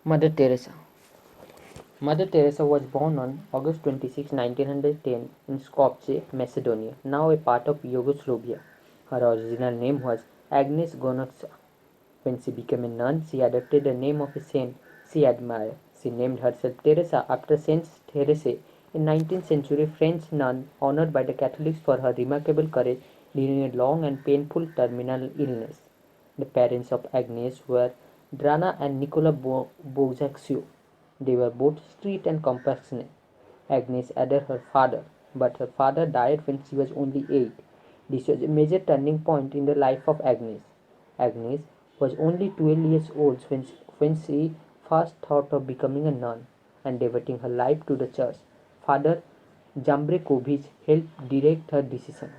Mother Teresa. Mother Teresa was born on August 26, 1910 in Skopje, Macedonia, now a part of Yugoslavia. Her original name was Agnes Gonatsa. When she became a nun, she adopted the name of a saint she admired. She named herself Teresa after Saint Teresa, a 19th century French nun honored by the Catholics for her remarkable courage during a long and painful terminal illness. The parents of Agnes were Drana and Nicola Boccaccio. They were both sweet and compassionate. Agnes adored her father, but her father died when she was only 8. This was a major turning point in the life of Agnes. Agnes was only 12 years old when she first thought of becoming a nun and devoting her life to the church. Father Jambrekovic helped direct her decision.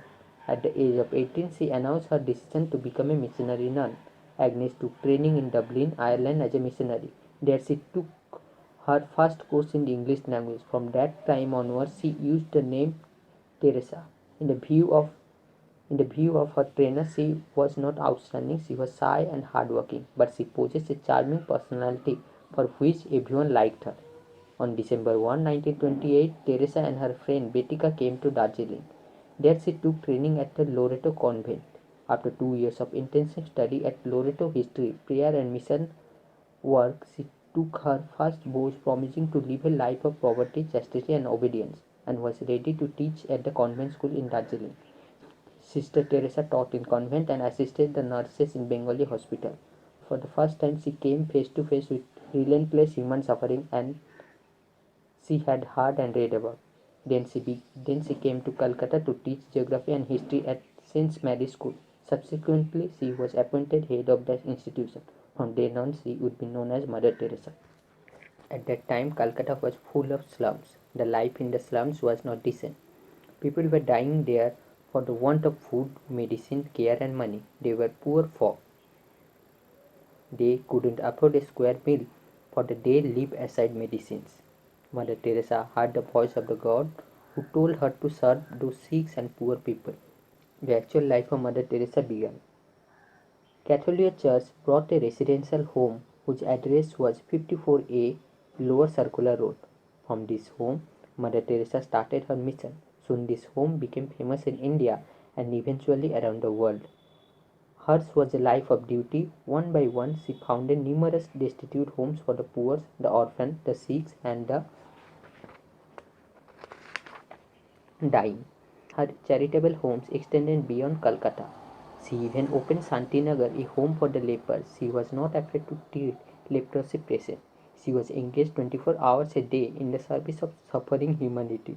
At the age of 18, she announced her decision to become a missionary nun. Agnes took training in Dublin, Ireland as a missionary. There she took her first course in the English language. From that time onwards, she used the name Teresa. In the view of her trainer, she was not outstanding. She was shy and hardworking, but she possessed a charming personality for which everyone liked her. On December 1, 1928, Teresa and her friend Betika came to Darjeeling. There she took training at the Loreto convent. After 2 years of intensive study at Loreto history, prayer and mission work, she took her first vows promising to live a life of poverty, chastity and obedience, and was ready to teach at the convent school in Darjeeling. Sister Teresa taught in convent and assisted the nurses in Bengali hospital. For the first time she came face to face with relentless human suffering and she had heard and read about. Then she came to Calcutta to teach geography and history at St. Mary's School. Subsequently, she was appointed head of the institution. From then on, she would be known as Mother Teresa. At that time, Calcutta was full of slums. The life in the slums was not decent. People were dying there for the want of food, medicine, care, and money. They were poor folk. They couldn't afford a square meal, for the day lived aside medicines. Mother Teresa heard the voice of the God who told her to serve those sick and poor people. The actual life of Mother Teresa began. Catholic Church brought a residential home whose address was 54A Lower Circular Road. From this home, Mother Teresa started her mission. Soon this home became famous in India and eventually around the world. Hers was a life of duty. One by one, she founded numerous destitute homes for the poor, the orphan, the sick, and the dying. Her charitable homes extended beyond Calcutta. She even opened Santinagar, a home for the lepers. She was not afraid to treat leprosy patients. She was engaged 24 hours a day in the service of suffering humanity.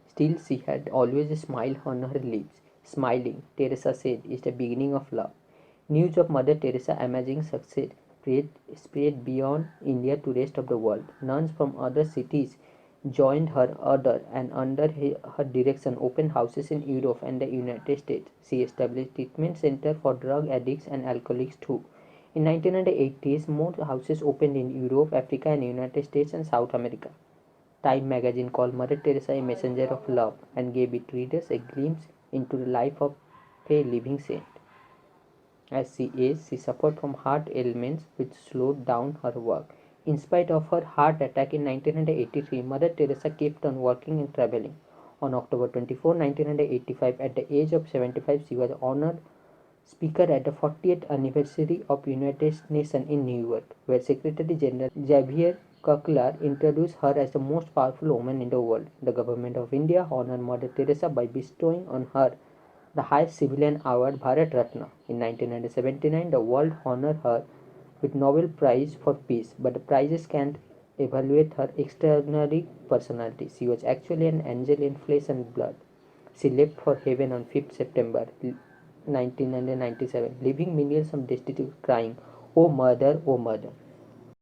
Still, she had always a smile on her lips. Smiling, Teresa said, is the beginning of love. News of Mother Teresa's amazing success spread beyond India to rest of the world. Nuns from other cities joined her order and under her direction opened houses in Europe and the United States. She established treatment centers for drug addicts and alcoholics too. In 1980s, more houses opened in Europe, Africa and United States and South America. Time magazine called Mother Teresa a messenger of love and gave its readers a glimpse into the life of a living saint. As she aged, she suffered from heart ailments which slowed down her work. In spite of her heart attack in 1983, Mother Teresa kept on working and traveling. On October 24, 1985, at the age of 75, she was honored speaker at the 40th anniversary of United Nations in New York, where Secretary General Xavier Kaklar introduced her as the most powerful woman in the world. The government of India honored Mother Teresa by bestowing on her the highest civilian award Bharat Ratna. In 1979, the world honored her with Nobel Prize for Peace, but the prizes can't evaluate her extraordinary personality. She was actually an angel in flesh and blood. She left for heaven on 5th September 1997, leaving millions of destitute crying, "Oh mother, oh mother."